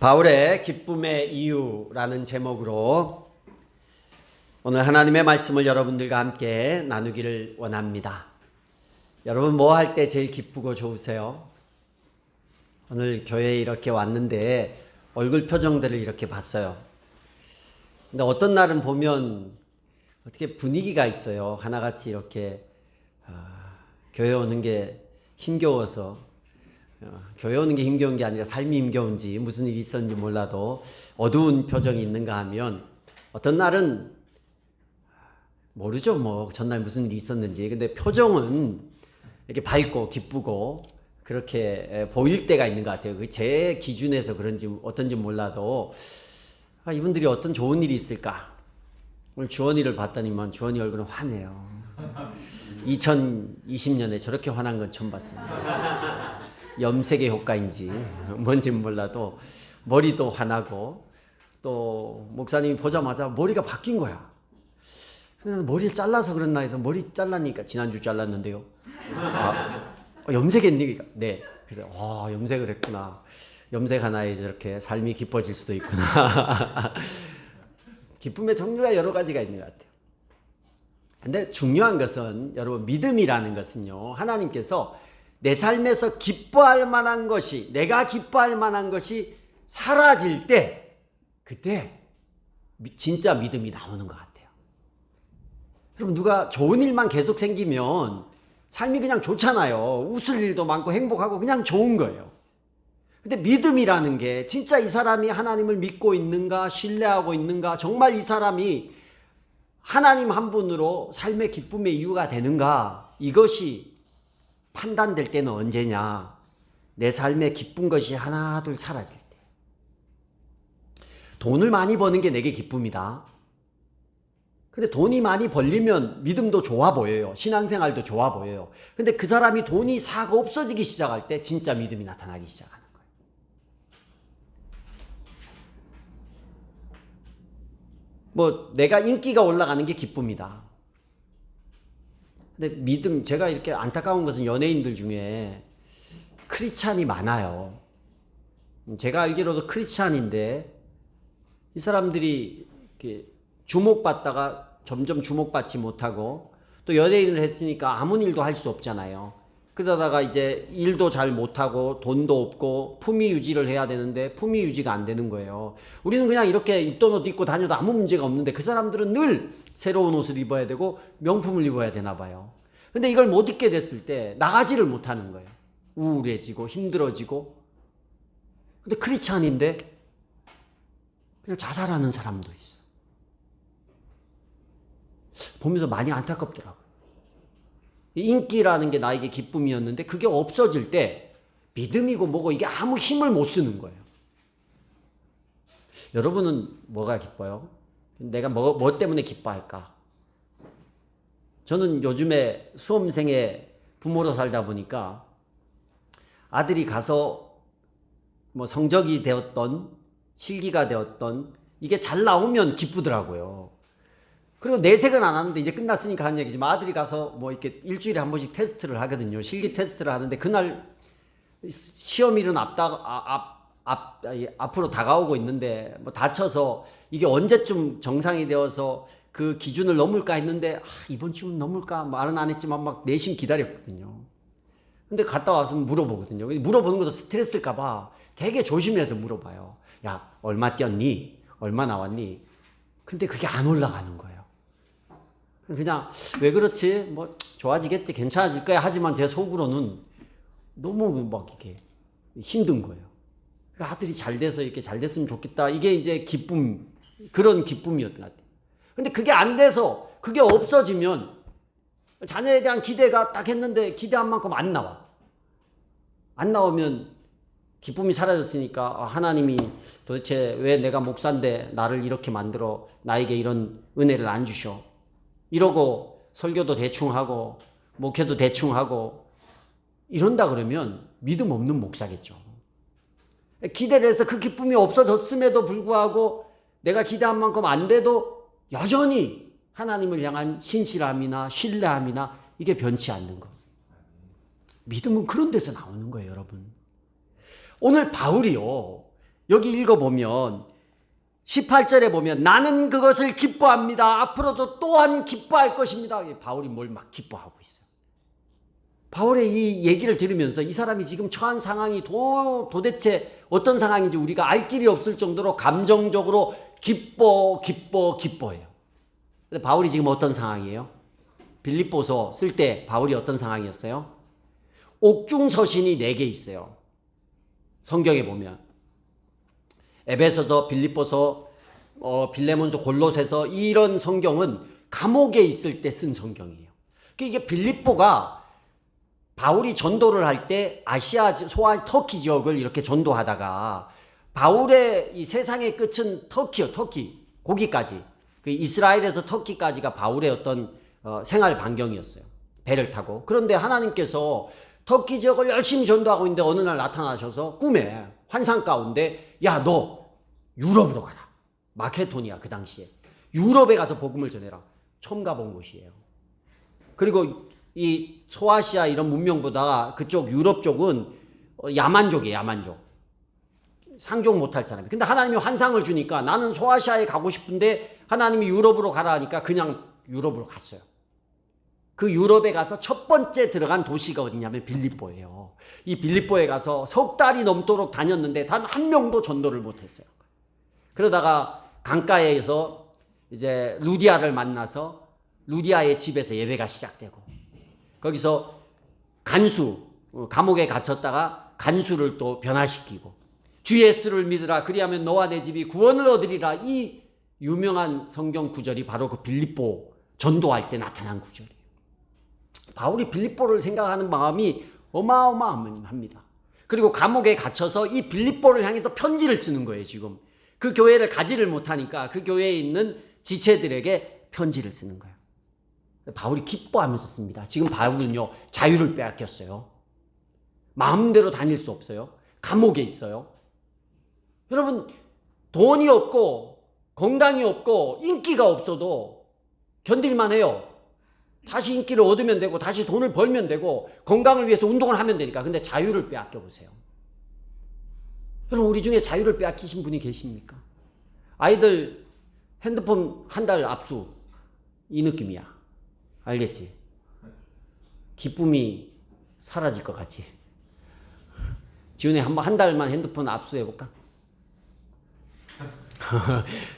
바울의 기쁨의 이유라는 제목으로 오늘 하나님의 말씀을 여러분들과 함께 나누기를 원합니다. 여러분 뭐 할 때 제일 기쁘고 좋으세요? 오늘 교회에 이렇게 왔는데 얼굴 표정들을 이렇게 봤어요. 근데 어떤 날은 보면 어떻게 분위기가 있어요. 하나같이 이렇게 교회 오는 게 힘겨워서 교회 오는 게 힘겨운 게 아니라 삶이 힘겨운지 무슨 일이 있었는지 몰라도 어두운 표정이 있는가 하면 어떤 날은 모르죠. 뭐 전날 무슨 일이 있었는지. 근데 표정은 이렇게 밝고 기쁘고 그렇게 보일 때가 있는 것 같아요. 제 기준에서 그런지 어떤지 몰라도 이분들이 어떤 좋은 일이 있을까. 오늘 주원이를 봤더니만 주원이 얼굴은 환해요. 2020년에 저렇게 환한 건 처음 봤습니다. 염색의 효과인지 뭔지 몰라도 머리도 환하고 또 목사님이 보자마자 머리가 바뀐 거야. 머리를 잘라서 그랬나 해서 머리 잘라니까 지난주 잘랐는데요. 염색했니? 네. 그래서 염색을 했구나. 염색 하나에 저렇게 삶이 기뻐질 수도 있구나. 기쁨의 종류가 여러 가지가 있는 것 같아요. 근데 중요한 것은 여러분 믿음이라는 것은요. 하나님께서 내 삶에서 기뻐할 만한 것이 내가 기뻐할 만한 것이 사라질 때 그때 진짜 믿음이 나오는 것 같아요. 여러분 누가 좋은 일만 계속 생기면 삶이 그냥 좋잖아요. 웃을 일도 많고 행복하고 그냥 좋은 거예요. 근데 믿음이라는 게 진짜 이 사람이 하나님을 믿고 있는가 신뢰하고 있는가 정말 이 사람이 하나님 한 분으로 삶의 기쁨의 이유가 되는가 이것이 판단될 때는 언제냐? 내 삶에 기쁜 것이 하나 둘 사라질 때. 돈을 많이 버는 게 내게 기쁨이다. 근데 돈이 많이 벌리면 믿음도 좋아 보여요. 신앙생활도 좋아 보여요. 근데 그 사람이 돈이 사고 없어지기 시작할 때 진짜 믿음이 나타나기 시작하는 거예요. 뭐 내가 인기가 올라가는 게 기쁨이다. 근데 믿음, 제가 이렇게 안타까운 것은 연예인들 중에 크리스찬이 많아요. 제가 알기로도 크리스찬인데 이 사람들이 이렇게 주목받다가 점점 주목받지 못하고 또 연예인을 했으니까 아무 일도 할 수 없잖아요. 그러다가 이제 일도 잘 못하고 돈도 없고 품위 유지를 해야 되는데 품위 유지가 안 되는 거예요. 우리는 그냥 이렇게 입던 옷 입고 다녀도 아무 문제가 없는데 그 사람들은 늘 새로운 옷을 입어야 되고 명품을 입어야 되나 봐요. 근데 이걸 못 입게 됐을 때 나가지를 못하는 거예요. 우울해지고 힘들어지고. 근데 크리스찬인데 그냥 자살하는 사람도 있어요. 보면서 많이 안타깝더라고요. 인기라는 게 나에게 기쁨이었는데 그게 없어질 때 믿음이고 뭐고 이게 아무 힘을 못 쓰는 거예요. 여러분은 뭐가 기뻐요? 내가 뭐 때문에 기뻐할까? 저는 요즘에 수험생의 부모로 살다 보니까 아들이 가서 뭐 성적이 되었던 실기가 되었던 이게 잘 나오면 기쁘더라고요. 그리고 내색은 안 하는데 이제 끝났으니까 하는 얘기지만 아들이 가서 뭐 이렇게 일주일에 한 번씩 테스트를 하거든요. 실기 테스트를 하는데 그날 시험일은 앞으로 다가오고 있는데 뭐 다쳐서 이게 언제쯤 정상이 되어서 그 기준을 넘을까 했는데 이번 주는 넘을까 말은 안 했지만 막 내심 기다렸거든요. 근데 갔다 와서 물어보거든요. 물어보는 것도 스트레스일까 봐 되게 조심해서 물어봐요. 야, 얼마 뛰었니? 얼마 나왔니? 근데 그게 안 올라가는 거예요. 그냥 왜 그렇지? 뭐 좋아지겠지, 괜찮아질 거야 하지만 제 속으로는 너무 막 이게 힘든 거예요. 아들이 잘 돼서 이렇게 잘 됐으면 좋겠다. 이게 이제 기쁨, 그런 기쁨이었던 것 같아요. 근데 그게 안 돼서 그게 없어지면 자녀에 대한 기대가 딱 했는데 기대한 만큼 안 나와. 안 나오면 기쁨이 사라졌으니까 하나님이 도대체 왜 내가 목사인데 나를 이렇게 만들어 나에게 이런 은혜를 안 주셔. 이러고 설교도 대충 하고 목회도 대충 하고 이런다 그러면 믿음 없는 목사겠죠. 기대를 해서 그 기쁨이 없어졌음에도 불구하고 내가 기대한 만큼 안 돼도 여전히 하나님을 향한 신실함이나 신뢰함이나 이게 변치 않는 것. 믿음은 그런 데서 나오는 거예요, 여러분. 오늘 바울이요. 여기 읽어보면 18절에 보면 나는 그것을 기뻐합니다. 앞으로도 또한 기뻐할 것입니다. 바울이 뭘 막 기뻐하고 있어요. 바울의 이 얘기를 들으면서 이 사람이 지금 처한 상황이 도대체 어떤 상황인지 우리가 알 길이 없을 정도로 감정적으로 기뻐해요. 근데 바울이 지금 어떤 상황이에요? 빌립보서 쓸 때 바울이 어떤 상황이었어요? 옥중서신이 4개 있어요. 성경에 보면 에베소서, 빌립보서, 빌레몬서, 골로새서 이런 성경은 감옥에 있을 때 쓴 성경이에요. 이게 빌립보가 바울이 전도를 할 때 아시아, 소아, 터키 지역을 이렇게 전도하다가 바울의 이 세상의 끝은 터키요, 터키. 거기까지. 그 이스라엘에서 터키까지가 바울의 어떤 생활 반경이었어요. 배를 타고. 그런데 하나님께서 터키 지역을 열심히 전도하고 있는데 어느 날 나타나셔서 꿈에 환상 가운데 야, 너 유럽으로 가라. 마케도니아 그 당시에. 유럽에 가서 복음을 전해라. 처음 가본 곳이에요. 그리고 이 소아시아 이런 문명보다 그쪽 유럽 쪽은 야만족이에요. 야만족. 상종 못할 사람이. 근데 하나님이 환상을 주니까 나는 소아시아에 가고 싶은데 하나님이 유럽으로 가라 하니까 그냥 유럽으로 갔어요. 그 유럽에 가서 첫 번째 들어간 도시가 어디냐면 빌립보예요. 이 빌립보에 가서 석 달이 넘도록 다녔는데 단 한 명도 전도를 못했어요. 그러다가 강가에서 이제 루디아를 만나서 루디아의 집에서 예배가 시작되고 거기서 감옥에 갇혔다가 간수를 또 변화시키고 주 예수를 믿으라 그리하면 너와 내 집이 구원을 얻으리라 이 유명한 성경 구절이 바로 그 빌립보 전도할 때 나타난 구절이에요. 바울이 빌립보를 생각하는 마음이 어마어마합니다. 그리고 감옥에 갇혀서 이 빌립보를 향해서 편지를 쓰는 거예요. 지금 그 교회를 가지를 못하니까 그 교회에 있는 지체들에게 편지를 쓰는 거예요. 바울이 기뻐하면서 씁니다. 지금 바울은요 자유를 빼앗겼어요. 마음대로 다닐 수 없어요. 감옥에 있어요. 여러분 돈이 없고 건강이 없고 인기가 없어도 견딜만 해요. 다시 인기를 얻으면 되고 다시 돈을 벌면 되고 건강을 위해서 운동을 하면 되니까. 근데 자유를 빼앗겨 보세요. 여러분 우리 중에 자유를 빼앗기신 분이 계십니까? 아이들 핸드폰 한 달 압수 이 느낌이야. 알겠지? 기쁨이 사라질 것 같지? 지훈이 한번 한 달만 핸드폰 압수해볼까?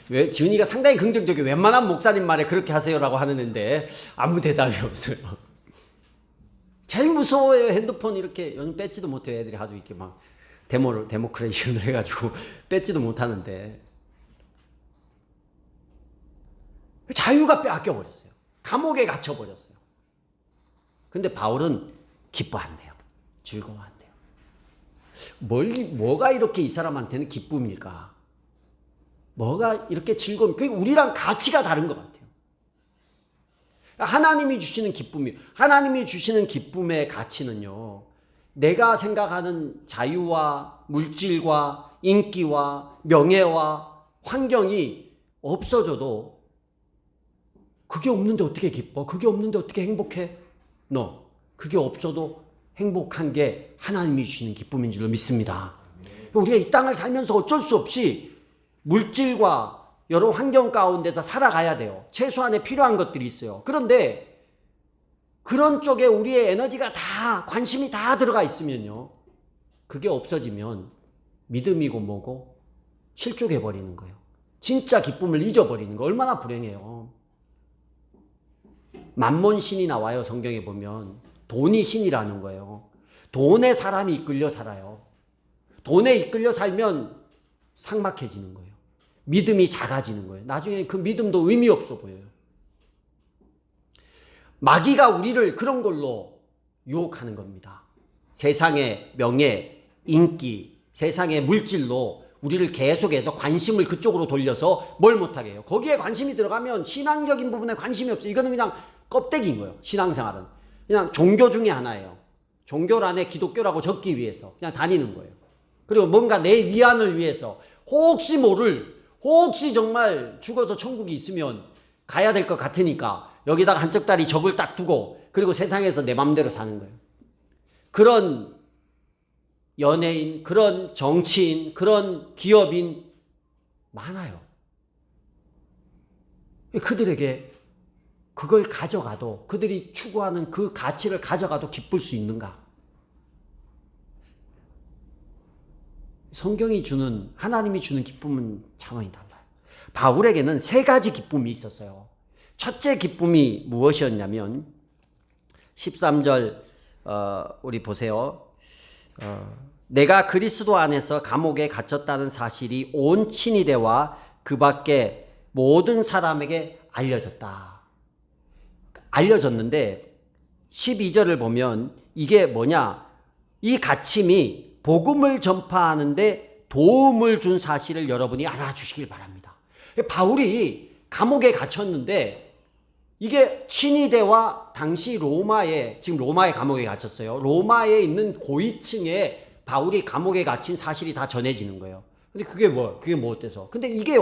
왜 지훈이가 상당히 긍정적이에요. 웬만한 목사님 말에 그렇게 하세요라고 하는데 아무 대답이 없어요. 제일 무서워요. 핸드폰 이렇게 요즘 뺏지도 못해요. 애들이 아주 이렇게 막 데모크레이션을 해가지고 뺏지도 못하는데 자유가 빼앗겨 버렸어요. 감옥에 갇혀 버렸어요. 근데 바울은 기뻐한대요. 즐거워한대요. 뭐가 이렇게 이 사람한테는 기쁨일까? 뭐가 이렇게 즐거움? 그게 우리랑 가치가 다른 것 같아요. 하나님이 주시는 기쁨의 가치는요. 내가 생각하는 자유와 물질과 인기와 명예와 환경이 없어져도 그게 없는데 어떻게 기뻐? 그게 없는데 어떻게 행복해? 그게 없어도 행복한 게 하나님이 주시는 기쁨인 줄로 믿습니다. 우리가 이 땅을 살면서 어쩔 수 없이 물질과 여러 환경 가운데서 살아가야 돼요. 최소한의 필요한 것들이 있어요. 그런데 그런 쪽에 우리의 에너지가 관심이 다 들어가 있으면요. 그게 없어지면 믿음이고 뭐고 실족해버리는 거예요. 진짜 기쁨을 잊어버리는 거 얼마나 불행해요. 만몬 신이 나와요. 성경에 보면 돈이 신이라는 거예요. 돈에 사람이 이끌려 살아요. 돈에 이끌려 살면 삭막해지는 거예요. 믿음이 작아지는 거예요. 나중에 그 믿음도 의미 없어 보여요. 마귀가 우리를 그런 걸로 유혹하는 겁니다. 세상의 명예, 인기, 세상의 물질로 우리를 계속해서 관심을 그쪽으로 돌려서 뭘 못하게 해요. 거기에 관심이 들어가면 신앙적인 부분에 관심이 없어요. 이거는 그냥 껍데기인 거예요. 신앙생활은. 그냥 종교 중에 하나예요. 종교란에 기독교라고 적기 위해서 그냥 다니는 거예요. 그리고 뭔가 내 위안을 위해서 혹시 정말 죽어서 천국이 있으면 가야 될 것 같으니까 여기다가 한쪽 다리 적을 딱 두고 그리고 세상에서 내 맘대로 사는 거예요. 그런 연예인, 그런 정치인, 그런 기업인 많아요. 그들에게 그걸 가져가도, 그들이 추구하는 그 가치를 가져가도 기쁠 수 있는가? 성경이 주는, 하나님이 주는 기쁨은 차원이 달라요. 바울에게는 세 가지 기쁨이 있었어요. 첫째 기쁨이 무엇이었냐면 13절 우리 보세요. 내가 그리스도 안에서 감옥에 갇혔다는 사실이 온 친위대와 그 밖에 모든 사람에게 알려졌는데 12절을 보면 이게 뭐냐? 이 갇힘이 복음을 전파하는데 도움을 준 사실을 여러분이 알아주시길 바랍니다. 바울이 감옥에 갇혔는데 이게 친위대와 당시 로마에, 지금 로마의 감옥에 갇혔어요. 로마에 있는 고위층에 바울이 감옥에 갇힌 사실이 다 전해지는 거예요. 근데 그게 뭐 어때서? 근데 이게요,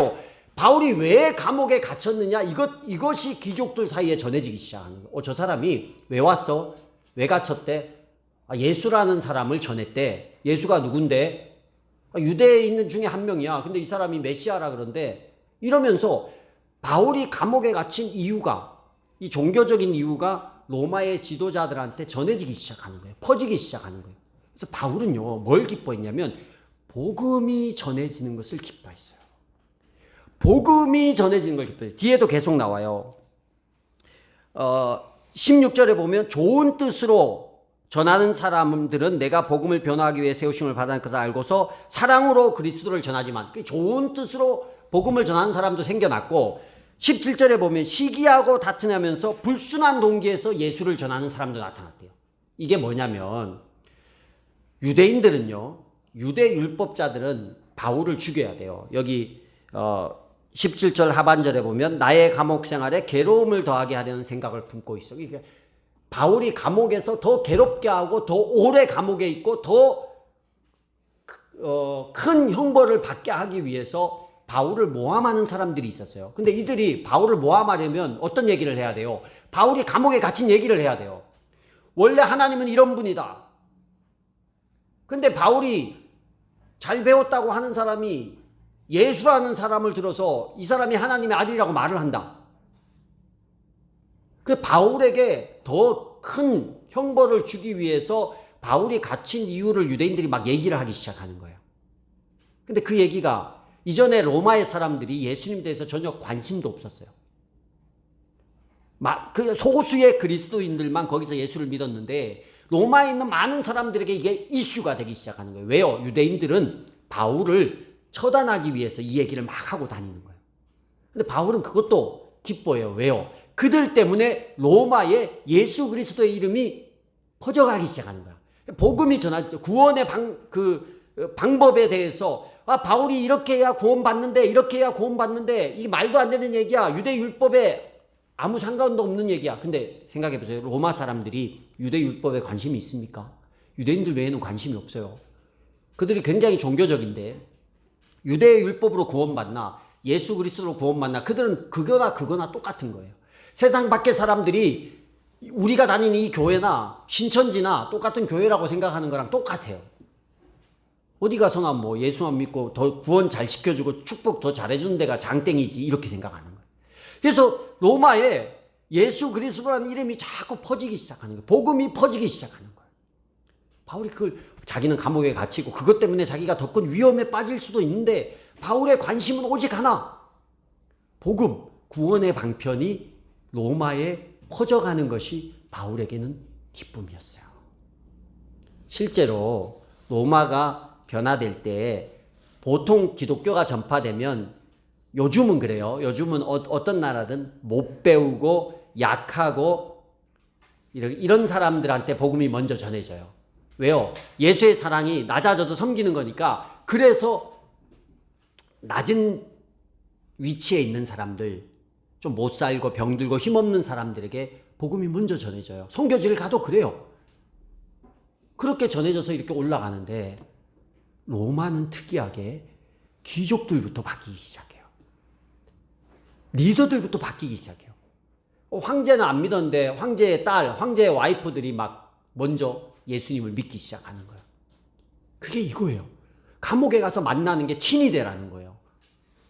바울이 왜 감옥에 갇혔느냐, 이것이 귀족들 사이에 전해지기 시작하는 거예요. 저 사람이 왜 왔어? 왜 갇혔대? 예수라는 사람을 전했대. 예수가 누군데? 유대에 있는 중에 한 명이야. 근데 이 사람이 메시아라 그런데, 이러면서 바울이 감옥에 갇힌 이유가, 이 종교적인 이유가 로마의 지도자들한테 전해지기 시작하는 거예요. 퍼지기 시작하는 거예요. 그래서 바울은요, 뭘 기뻐했냐면 복음이 전해지는 것을 기뻐했어요. 복음이 전해지는 걸 기뻐해요. 뒤에도 계속 나와요. 16절에 보면 좋은 뜻으로 전하는 사람들은 내가 복음을 변화하기 위해 세우심을 받은 것을 알고서 사랑으로 그리스도를 전하지만, 좋은 뜻으로 복음을 전하는 사람도 생겨났고, 17절에 보면 시기하고 다투냐면서 불순한 동기에서 예수를 전하는 사람도 나타났대요. 이게 뭐냐면 유대인들은요, 유대 율법자들은 바울을 죽여야 돼요. 여기 17절 하반절에 보면 나의 감옥 생활에 괴로움을 더하게 하려는 생각을 품고 있어. 이게 바울이 감옥에서 더 괴롭게 하고 더 오래 감옥에 있고 더 큰 형벌을 받게 하기 위해서 바울을 모함하는 사람들이 있었어요. 근데 이들이 바울을 모함하려면 어떤 얘기를 해야 돼요? 바울이 감옥에 갇힌 얘기를 해야 돼요. 원래 하나님은 이런 분이다. 근데 바울이 잘 배웠다고 하는 사람이 예수라는 사람을 들어서 이 사람이 하나님의 아들이라고 말을 한다. 그 바울에게 더 큰 형벌을 주기 위해서 바울이 갇힌 이유를 유대인들이 막 얘기를 하기 시작하는 거예요. 근데 그 얘기가 이전에 로마의 사람들이 예수님에 대해서 전혀 관심도 없었어요. 그 소수의 그리스도인들만 거기서 예수를 믿었는데 로마에 있는 많은 사람들에게 이게 이슈가 되기 시작하는 거예요. 왜요? 유대인들은 바울을 처단하기 위해서 이 얘기를 막 하고 다니는 거예요. 근데 바울은 그것도 기뻐해요. 왜요? 그들 때문에 로마에 예수 그리스도의 이름이 퍼져가기 시작하는 거야. 복음이 전하죠. 구원의 방법에 대해서 바울이 이렇게 해야 구원받는데 이렇게 해야 구원받는데 이게 말도 안 되는 얘기야. 유대 율법에 아무 상관도 없는 얘기야. 근데 생각해보세요. 로마 사람들이 유대 율법에 관심이 있습니까? 유대인들 외에는 관심이 없어요. 그들이 굉장히 종교적인데 유대 율법으로 구원받나 예수 그리스도로 구원받나, 그들은 그거나 똑같은 거예요. 세상 밖의 사람들이 우리가 다니는 이 교회나 신천지나 똑같은 교회라고 생각하는 거랑 똑같아요. 어디 가서나 뭐 예수만 믿고 더 구원 잘 시켜주고 축복 더 잘해주는 데가 장땡이지, 이렇게 생각하는 거예요. 그래서 로마에 예수 그리스도라는 이름이 자꾸 퍼지기 시작하는 거예요. 복음이 퍼지기 시작하는 거예요. 바울이 그걸, 자기는 감옥에 갇히고 그것 때문에 자기가 더 큰 위험에 빠질 수도 있는데 바울의 관심은 오직 하나, 복음, 구원의 방편이 로마에 퍼져가는 것이 바울에게는 기쁨이었어요. 실제로 로마가 변화될 때 보통 기독교가 전파되면, 요즘은 그래요. 요즘은 어떤 나라든 못 배우고 약하고 이런 사람들한테 복음이 먼저 전해져요. 왜요? 예수의 사랑이 낮아져도 섬기는 거니까. 그래서 낮은 위치에 있는 사람들, 좀 못 살고 병들고 힘없는 사람들에게 복음이 먼저 전해져요. 선교지를 가도 그래요. 그렇게 전해져서 이렇게 올라가는데 로마는 특이하게 귀족들부터 바뀌기 시작해요. 리더들부터 바뀌기 시작해요. 황제는 안 믿었는데 황제의 딸, 황제의 와이프들이 막 먼저 예수님을 믿기 시작하는 거예요. 그게 이거예요. 감옥에 가서 만나는 게 친위대라는 거예요.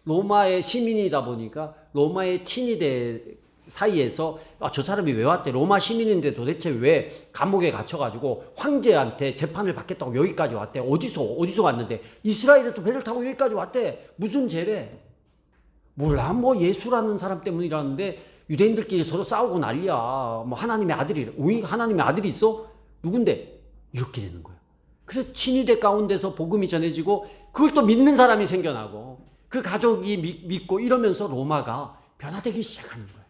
로마의 시민이다 보니까 로마의 친위대 사이에서 저 사람이 왜 왔대? 로마 시민인데 도대체 왜 감옥에 갇혀가지고 황제한테 재판을 받겠다고 여기까지 왔대? 어디서 왔는데? 이스라엘에서 배를 타고 여기까지 왔대. 무슨 죄래? 몰라, 뭐 예수라는 사람 때문이라는데 유대인들끼리 서로 싸우고 난리야. 뭐 하나님의 아들이 있어? 누군데? 이렇게 되는 거예요. 그래서 친위대 가운데서 복음이 전해지고 그걸 또 믿는 사람이 생겨나고 그 가족이 믿고 이러면서 로마가 변화되기 시작하는 거예요.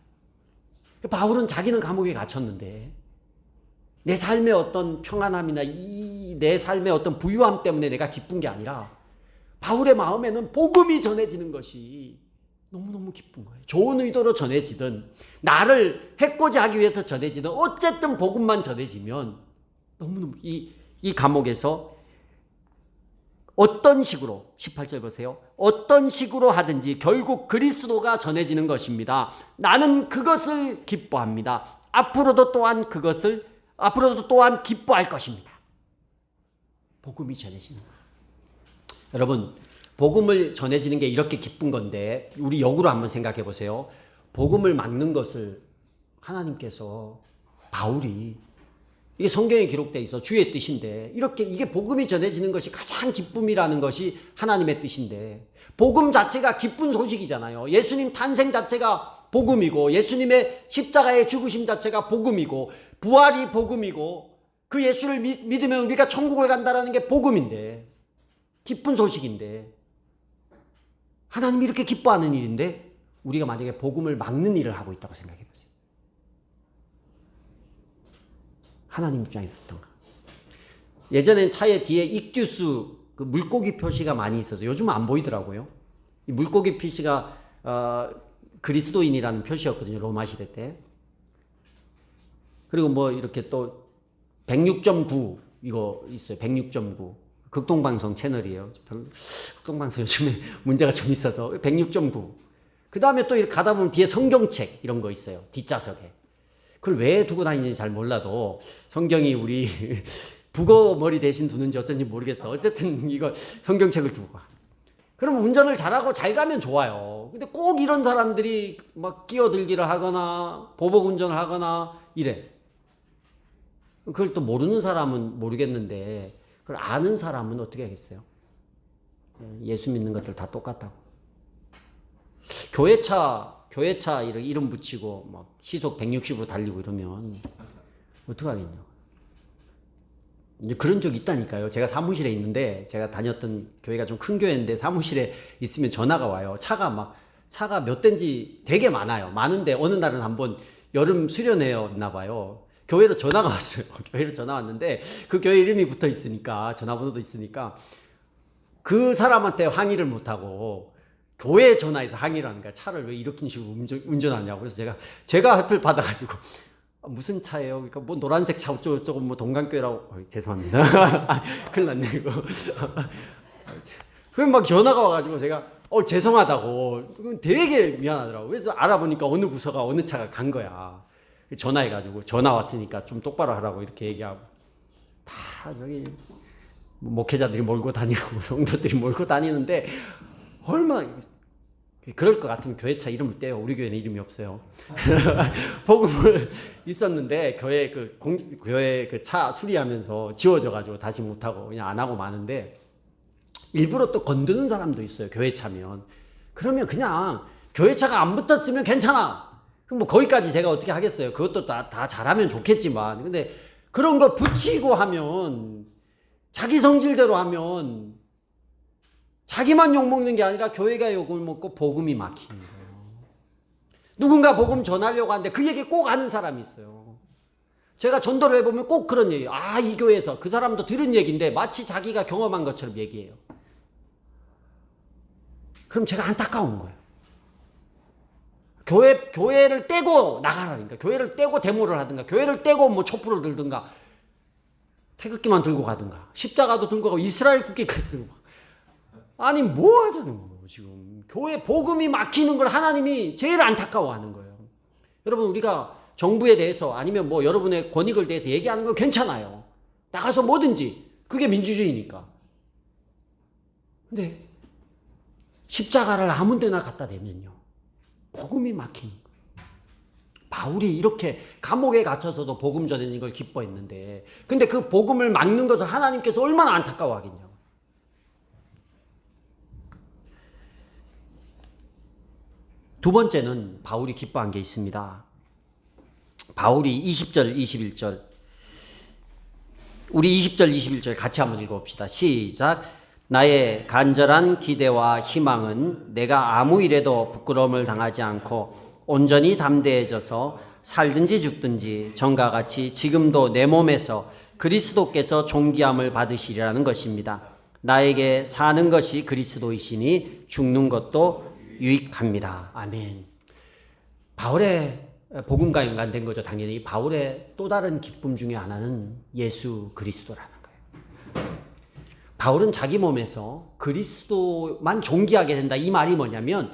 바울은 자기는 감옥에 갇혔는데 내 삶의 어떤 평안함이나 내 삶의 어떤 부유함 때문에 내가 기쁜 게 아니라 바울의 마음에는 복음이 전해지는 것이 너무너무 기쁜 거예요. 좋은 의도로 전해지든 나를 해코지 하기 위해서 전해지든 어쨌든 복음만 전해지면 너무너무 이 감옥에서 어떤 식으로 18절 보세요. 어떤 식으로 하든지 결국 그리스도가 전해지는 것입니다. 나는 그것을 기뻐합니다. 앞으로도 또한 기뻐할 것입니다. 복음이 전해지는 거예요. 여러분, 복음을 전해지는 게 이렇게 기쁜 건데 우리 역으로 한번 생각해 보세요. 복음을 막는 것을 하나님께서 바울이 이게 성경에 기록되어 있어 주의 뜻인데 이게 복음이 전해지는 것이 가장 기쁨이라는 것이 하나님의 뜻인데 복음 자체가 기쁜 소식이잖아요. 예수님 탄생 자체가 복음이고 예수님의 십자가의 죽으심 자체가 복음이고 부활이 복음이고 그 예수를 믿으면 우리가 천국을 간다라는 게 복음인데 기쁜 소식인데 하나님이 이렇게 기뻐하는 일인데 우리가 만약에 복음을 막는 일을 하고 있다고 생각해 보세요. 하나님 입장에서 어떤가? 예전엔 차에 뒤에 익듀스 그 물고기 표시가 많이 있어서 요즘은 안 보이더라고요. 이 물고기 표시가 그리스도인이라는 표시였거든요. 로마 시대 때. 그리고 뭐 이렇게 또 106.9 이거 있어요. 106.9 극동방송 채널이에요. 극동방송 요즘에 문제가 좀 있어서 106.9 그 다음에 또 이렇게 가다 보면 뒤에 성경책 이런 거 있어요. 뒷좌석에. 그걸 왜 두고 다니는지 잘 몰라도 성경이 우리 북어 머리 대신 두는지 어떤지 모르겠어. 어쨌든 이거 성경책을 두고 가. 그럼 운전을 잘하고 잘 가면 좋아요. 근데 꼭 이런 사람들이 막 끼어들기를 하거나 보복 운전을 하거나 이래. 그걸 또 모르는 사람은 모르겠는데 그걸 아는 사람은 어떻게 하겠어요? 예수 믿는 것들 다 똑같다고. 교회차 이름 붙이고 막 시속 160으로 달리고 이러면 어떡하겠냐. 이제 그런 적 있다니까요. 제가 사무실에 있는데 제가 다녔던 교회가 좀 큰 교회인데 사무실에 있으면 전화가 와요. 차가 몇 대인지 되게 많아요. 많은데 어느 날은 한번 여름 수련회였나 봐요. 교회로 전화가 왔어요. 교회로 전화 왔는데 그 교회 이름이 붙어 있으니까 전화번호도 있으니까 그 사람한테 항의를 못하고 교회에 전화해서 항의를 하는 거야. 차를 왜 이렇게 식으로 운전하냐고. 그래서 제가 하필 받아가지고 무슨 차예요? 그러니까 뭐 노란색 차 어쩌고 뭐 동강교회라고. 죄송합니다. 큰일 났네 이거. 그럼 막 전화가 와가지고 제가 죄송하다고 되게 미안하더라고. 그래서 알아보니까 어느 부서가 어느 차가 간 거야. 전화해가지고 전화 왔으니까 좀 똑바로 하라고 이렇게 얘기하고 다 저기 목회자들이 몰고 다니고 성도들이 몰고 다니는데 얼마나 그럴 것 같으면 교회차 이름을 떼요. 우리 교회는 이름이 없어요. 복음을 있었는데 교회 그 차 수리하면서 지워져가지고 다시 못하고 그냥 안 하고 마는데 일부러 또 건드는 사람도 있어요. 교회 차면. 그러면 그냥 교회 차가 안 붙었으면 괜찮아. 그럼 뭐 거기까지 제가 어떻게 하겠어요. 그것도 다 잘하면 좋겠지만 근데 그런 거 붙이고 하면 자기 성질대로 하면 자기만 욕먹는 게 아니라 교회가 욕을 먹고 복음이 막히는 거예요. 누군가 복음 전하려고 하는데 그 얘기 꼭 하는 사람이 있어요. 제가 전도를 해보면 꼭 그런 얘기예요. 이 교회에서 그 사람도 들은 얘기인데 마치 자기가 경험한 것처럼 얘기해요. 그럼 제가 안타까운 거예요. 교회를 떼고 나가라니까. 교회를 떼고 데모를 하든가, 교회를 떼고 뭐 촛불을 들든가, 태극기만 들고 가든가, 십자가도 들고 가고, 이스라엘 국기까지 들고 가. 아니, 뭐 하자는 거예요, 지금. 교회 복음이 막히는 걸 하나님이 제일 안타까워하는 거예요. 여러분, 우리가 정부에 대해서 아니면 뭐 여러분의 권익을 대해서 얘기하는 건 괜찮아요. 나가서 뭐든지. 그게 민주주의니까. 근데 십자가를 아무 데나 갖다 대면요, 복음이 막히는 거예요. 바울이 이렇게 감옥에 갇혀서도 복음 전하는 걸 기뻐했는데, 근데 그 복음을 막는 것을 하나님께서 얼마나 안타까워하겠냐고. 두 번째는 바울이 기뻐한 게 있습니다. 바울이 20절, 21절, 우리 20절, 21절 같이 한번 읽어봅시다. 시작. 나의 간절한 기대와 희망은 내가 아무 일에도 부끄러움을 당하지 않고 온전히 담대해져서 살든지 죽든지 전과 같이 지금도 내 몸에서 그리스도께서 존귀함을 받으시리라는 것입니다. 나에게 사는 것이 그리스도이시니 죽는 것도 유익합니다. 아멘. 바울의 복음과 연관된 거죠. 당연히 바울의 또 다른 기쁨 중에 하나는 예수 그리스도라는 거예요. 바울은 자기 몸에서 그리스도만 존귀하게 된다. 이 말이 뭐냐면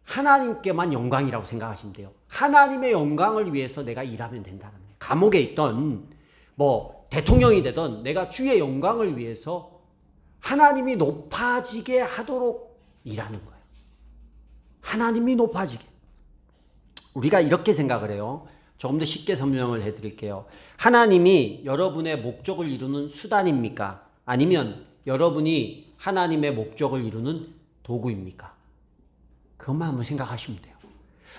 하나님께만 영광이라고 생각하시면 돼요. 하나님의 영광을 위해서 내가 일하면 된다는 거예요. 감옥에 있던 대통령이 되던 내가 주의 영광을 위해서 하나님이 높아지게 하도록 일하는 거예요. 하나님이 높아지게. 우리가 이렇게 생각을 해요. 조금 더 쉽게 설명을 해드릴게요. 하나님이 여러분의 목적을 이루는 수단입니까? 아니면 여러분이 하나님의 목적을 이루는 도구입니까? 그것만 한번 생각하시면 돼요.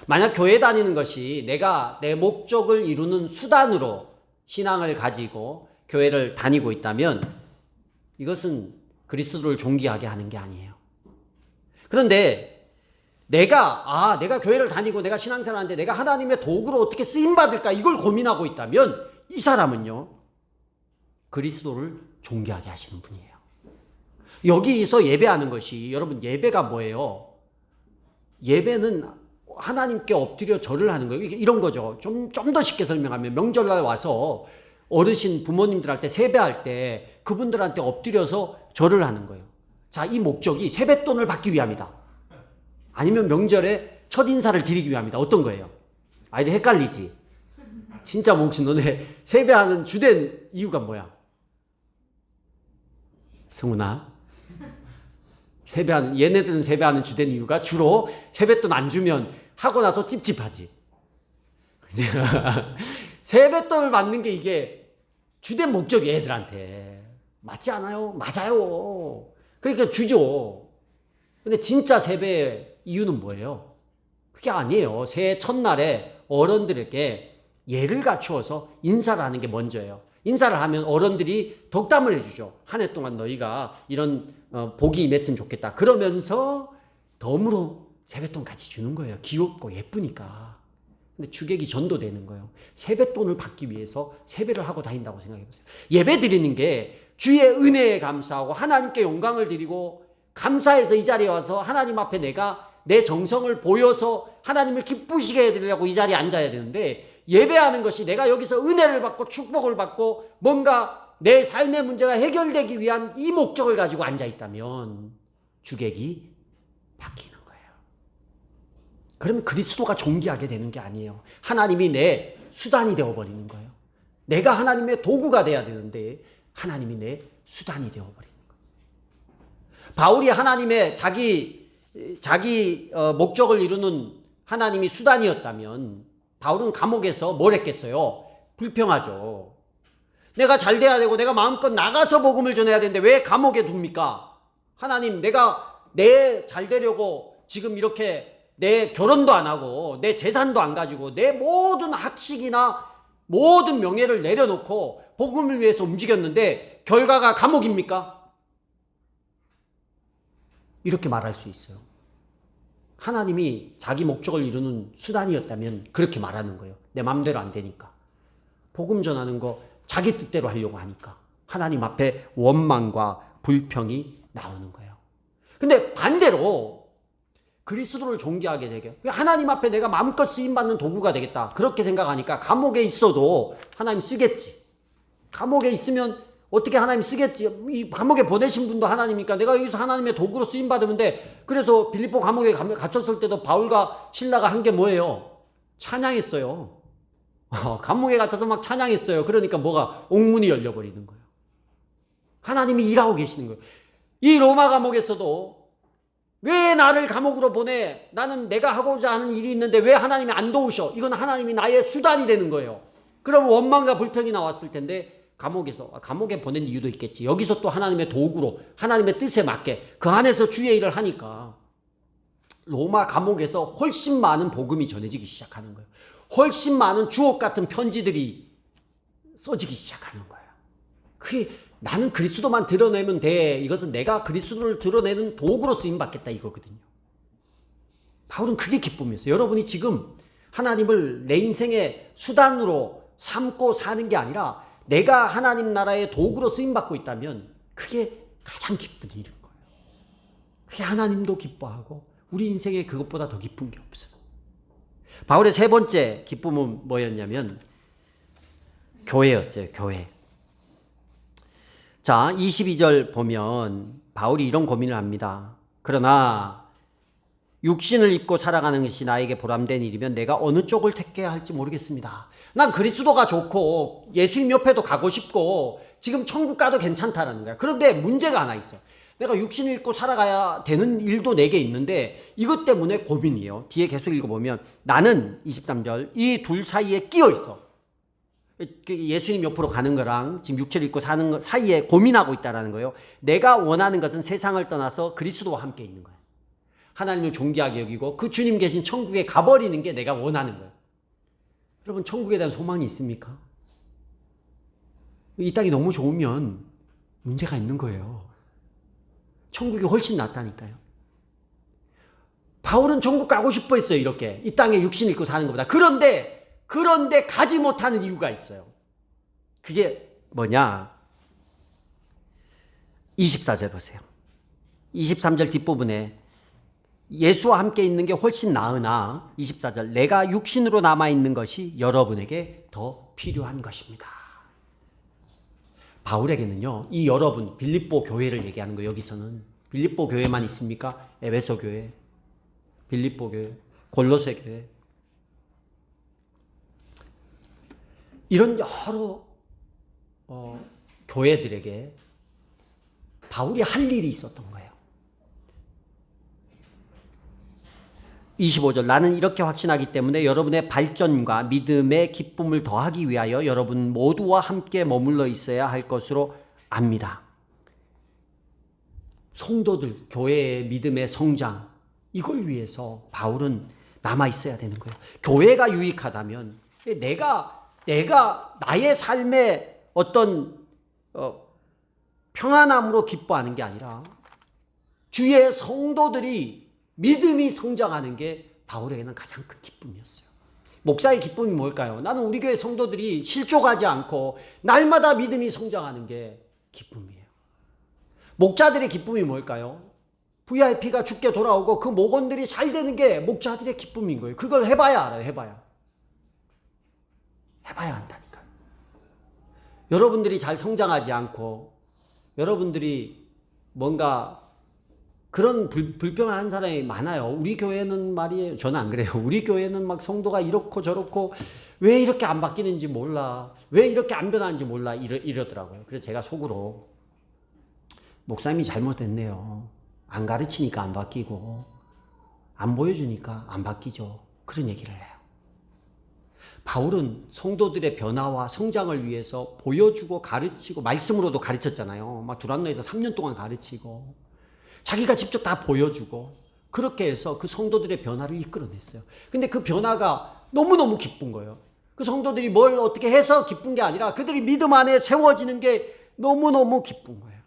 만약 교회 다니는 것이 내가 내 목적을 이루는 수단으로 신앙을 가지고 교회를 다니고 있다면 이것은 그리스도를 존귀하게 하는 게 아니에요. 그런데 내가 교회를 다니고 내가 신앙생활 하는데 내가 하나님의 도구로 어떻게 쓰임받을까 이걸 고민하고 있다면 이 사람은요, 그리스도를 존귀하게 하시는 분이에요. 여기서 예배하는 것이, 여러분 예배가 뭐예요? 예배는 하나님께 엎드려 절을 하는 거예요. 이런 거죠. 좀 더 쉽게 설명하면 명절날 와서 어르신 부모님들한테 세배할 때 그분들한테 엎드려서 절을 하는 거예요. 자, 이 목적이 세뱃돈을 받기 위함이다. 아니면 명절에 첫인사를 드리기 위함이다. 어떤 거예요? 아이들 헷갈리지? 진짜 몽신 너네 세배하는 주된 이유가 뭐야? 성훈아, 얘네들은 세배하는 주된 이유가 주로 세뱃돈 안 주면 하고 나서 찝찝하지. 세뱃돈을 받는 게 이게 주된 목적이에요, 애들한테. 맞지 않아요? 맞아요. 그러니까 주죠. 근데 진짜 세배의 이유는 뭐예요? 그게 아니에요. 새해 첫날에 어른들에게 예를 갖추어서 인사를 하는 게 먼저예요. 인사를 하면 어른들이 덕담을 해주죠. 한 해 동안 너희가 이런 복이 임했으면 좋겠다. 그러면서 덤으로 세뱃돈까지 주는 거예요. 귀엽고 예쁘니까. 근데 주객이 전도되는 거예요. 세뱃돈을 받기 위해서 세배를 하고 다닌다고 생각해 보세요. 예배 드리는 게 주의 은혜에 감사하고 하나님께 영광을 드리고 감사해서 이 자리에 와서 하나님 앞에 내가 내 정성을 보여서 하나님을 기쁘시게 해드리려고 이 자리에 앉아야 되는데, 예배하는 것이 내가 여기서 은혜를 받고 축복을 받고 뭔가 내 삶의 문제가 해결되기 위한 이 목적을 가지고 앉아있다면 주객이 바뀌는 거예요. 그러면 그리스도가 존귀하게 되는 게 아니에요. 하나님이 내 수단이 되어버리는 거예요. 내가 하나님의 도구가 돼야 되는데 하나님이 내 수단이 되어버리는 거예요. 바울이 하나님의 자기 목적을 이루는 하나님이 수단이었다면 바울은 감옥에서 뭘 했겠어요? 불평하죠. 내가 잘 돼야 되고 내가 마음껏 나가서 복음을 전해야 되는데 왜 감옥에 둡니까? 하나님, 내가 내 잘 되려고 지금 이렇게 내 결혼도 안 하고 내 재산도 안 가지고 내 모든 학식이나 모든 명예를 내려놓고 복음을 위해서 움직였는데 결과가 감옥입니까? 이렇게 말할 수 있어요. 하나님이 자기 목적을 이루는 수단이었다면 그렇게 말하는 거예요. 내 마음대로 안 되니까. 복음 전하는 거 자기 뜻대로 하려고 하니까 하나님 앞에 원망과 불평이 나오는 거예요. 근데 반대로 그리스도를 존귀하게 되게, 하나님 앞에 내가 마음껏 쓰임받는 도구가 되겠다, 그렇게 생각하니까 감옥에 있어도 하나님 쓰겠지. 감옥에 있으면 어떻게 하나님 쓰겠지. 이 감옥에 보내신 분도 하나님이니까 내가 여기서 하나님의 도구로 쓰임받으면 돼. 그래서 빌립보 감옥에 갇혔을 때도 바울과 실라가 한 게 뭐예요? 찬양했어요. 감옥에 갇혀서 막 찬양했어요. 그러니까 뭐가 옥문이 열려버리는 거예요. 하나님이 일하고 계시는 거예요. 이 로마 감옥에서도 왜 나를 감옥으로 보내? 나는 내가 하고자 하는 일이 있는데 왜 하나님이 안 도우셔? 이건 하나님이 나의 수단이 되는 거예요. 그럼 원망과 불평이 나왔을 텐데 감옥에 보낸 이유도 있겠지. 여기서 또 하나님의 도구로 하나님의 뜻에 맞게 그 안에서 주의 일을 하니까 로마 감옥에서 훨씬 많은 복음이 전해지기 시작하는 거예요. 훨씬 많은 주옥 같은 편지들이 써지기 시작하는 거예요. 그게 나는 그리스도만 드러내면 돼. 이것은 내가 그리스도를 드러내는 도구로 쓰임받겠다 이거거든요. 바울은 그게 기쁨이었어요. 여러분이 지금 하나님을 내 인생의 수단으로 삼고 사는 게 아니라 내가 하나님 나라의 도구로 쓰임받고 있다면 그게 가장 기쁜 일인 거예요. 그게 하나님도 기뻐하고 우리 인생에 그것보다 더 기쁜 게 없어요. 바울의 세 번째 기쁨은 뭐였냐면 교회였어요. 교회. 자, 22절 보면 바울이 이런 고민을 합니다. 그러나 육신을 입고 살아가는 것이 나에게 보람된 일이면 내가 어느 쪽을 택해야 할지 모르겠습니다. 난 그리스도가 좋고 예수님 옆에도 가고 싶고 지금 천국 가도 괜찮다라는 거야. 그런데 문제가 하나 있어요. 내가 육신을 입고 살아가야 되는 일도 내게 있는데 이것 때문에 고민이에요. 뒤에 계속 읽어보면 나는 23절 이 둘 사이에 끼어 있어. 예수님 옆으로 가는 거랑 지금 육체를 입고 사는 것 사이에 고민하고 있다는 거예요. 내가 원하는 것은 세상을 떠나서 그리스도와 함께 있는 거예요. 하나님을 존귀하게 여기고 그 주님 계신 천국에 가버리는 게 내가 원하는 거예요. 여러분 천국에 대한 소망이 있습니까? 이 땅이 너무 좋으면 문제가 있는 거예요. 천국이 훨씬 낫다니까요. 바울은 천국 가고 싶어 했어요. 이렇게 이 땅에 육신 입고 사는 것보다. 그런데 가지 못하는 이유가 있어요. 그게 뭐냐? 24절 보세요. 23절 뒷부분에 예수와 함께 있는 게 훨씬 나으나 24절 내가 육신으로 남아있는 것이 여러분에게 더 필요한 것입니다. 바울에게는요, 이 여러분 빌립보 교회를 얘기하는 거예요. 여기서는 빌립보 교회만 있습니까? 에베소 교회, 빌립보 교회, 골로새 교회, 이런 여러 교회들에게 바울이 할 일이 있었던 거예요. 25절 나는 이렇게 확신하기 때문에 여러분의 발전과 믿음의 기쁨을 더하기 위하여 여러분 모두와 함께 머물러 있어야 할 것으로 압니다. 성도들, 교회의 믿음의 성장, 이걸 위해서 바울은 남아 있어야 되는 거예요. 교회가 유익하다면 내가 나의 삶의 어떤 평안함으로 기뻐하는 게 아니라 주의 성도들이 믿음이 성장하는 게 바울에게는 가장 큰 기쁨이었어요. 목사의 기쁨이 뭘까요? 나는 우리 교회 성도들이 실족하지 않고 날마다 믿음이 성장하는 게 기쁨이에요. 목자들의 기쁨이 뭘까요? VIP가 죽게 돌아오고 그 목원들이 잘 되는 게 목자들의 기쁨인 거예요. 그걸 해봐야 알아요. 해봐야 한다니까요. 여러분들이 잘 성장하지 않고 여러분들이 뭔가 그런 불평하는 사람이 많아요. 우리 교회는 말이에요. 저는 안 그래요. 우리 교회는 막 성도가 이렇고 저렇고 왜 이렇게 안 바뀌는지 몰라. 왜 이렇게 안 변하는지 몰라. 이러더라고요. 그래서 제가 속으로 목사님이 잘못됐네요. 안 가르치니까 안 바뀌고 안 보여주니까 안 바뀌죠. 그런 얘기를 해요. 바울은 성도들의 변화와 성장을 위해서 보여주고 가르치고 말씀으로도 가르쳤잖아요. 막 두란노에서 3년 동안 가르치고 자기가 직접 다 보여주고 그렇게 해서 그 성도들의 변화를 이끌어냈어요. 근데 그 변화가 너무너무 기쁜 거예요. 그 성도들이 뭘 어떻게 해서 기쁜 게 아니라 그들이 믿음 안에 세워지는 게 너무너무 기쁜 거예요.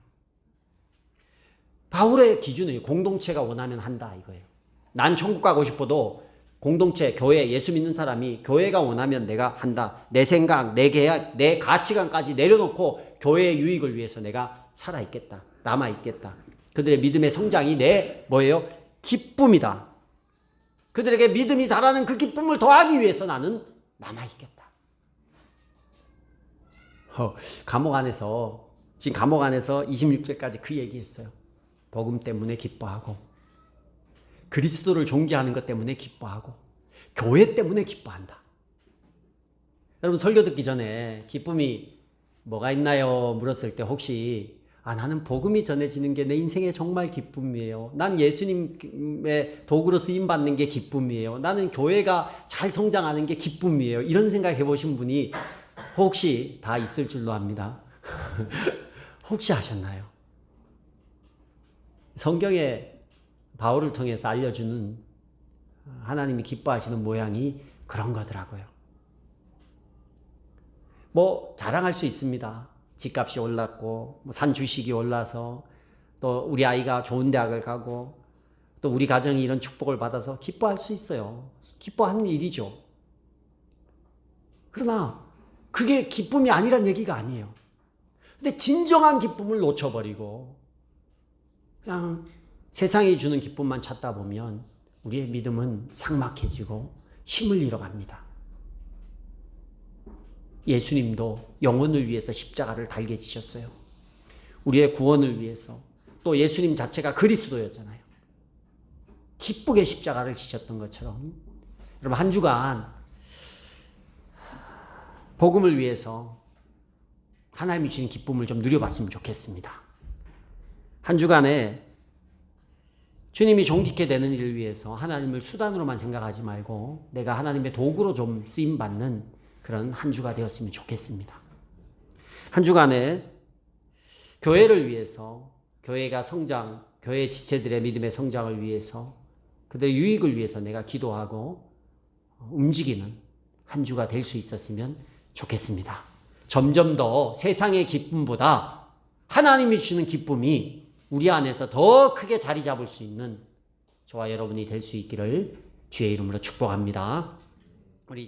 바울의 기준은 공동체가 원하면 한다 이거예요. 난 천국 가고 싶어도 공동체, 교회, 예수 믿는 사람이 교회가 원하면 내가 한다. 내 생각, 내 계약, 내 가치관까지 내려놓고 교회의 유익을 위해서 내가 살아있겠다. 남아있겠다. 그들의 믿음의 성장이 내 뭐예요? 기쁨이다. 그들에게 믿음이 자라는 그 기쁨을 더하기 위해서 나는 남아있겠다. 감옥 안에서 지금 감옥 안에서 26절까지 그 얘기했어요. 복음 때문에 기뻐하고 그리스도를 존귀하는 것 때문에 기뻐하고 교회 때문에 기뻐한다. 여러분 설교 듣기 전에 기쁨이 뭐가 있나요? 물었을 때 혹시 나는 복음이 전해지는 게 내 인생의 정말 기쁨이에요. 난 예수님의 도구로 쓰임 받는 게 기쁨이에요. 나는 교회가 잘 성장하는 게 기쁨이에요. 이런 생각 해보신 분이 혹시 다 있을 줄로 압니다. 혹시 하셨나요? 성경에 바울을 통해서 알려주는 하나님이 기뻐하시는 모양이 그런 거더라고요. 뭐 자랑할 수 있습니다. 집값이 올랐고 산 주식이 올라서 또 우리 아이가 좋은 대학을 가고 또 우리 가정이 이런 축복을 받아서 기뻐할 수 있어요. 기뻐하는 일이죠. 그러나 그게 기쁨이 아니란 얘기가 아니에요. 근데 진정한 기쁨을 놓쳐버리고 그냥 세상이 주는 기쁨만 찾다 보면 우리의 믿음은 삭막해지고 힘을 잃어갑니다. 예수님도 영혼을 위해서 십자가를 달게 지셨어요. 우리의 구원을 위해서. 또 예수님 자체가 그리스도였잖아요. 기쁘게 십자가를 지셨던 것처럼 여러분 한 주간 복음을 위해서 하나님이 주신 기쁨을 좀 누려봤으면 좋겠습니다. 한 주간에 주님이 존귀케 되는 일을 위해서 하나님을 수단으로만 생각하지 말고 내가 하나님의 도구로 좀 쓰임받는 그런 한 주가 되었으면 좋겠습니다. 한 주간에 교회를 위해서, 교회가 성장, 교회 지체들의 믿음의 성장을 위해서, 그들의 유익을 위해서 내가 기도하고 움직이는 한 주가 될 수 있었으면 좋겠습니다. 점점 더 세상의 기쁨보다 하나님이 주시는 기쁨이 우리 안에서 더 크게 자리 잡을 수 있는 저와 여러분이 될 수 있기를 주의 이름으로 축복합니다. 우리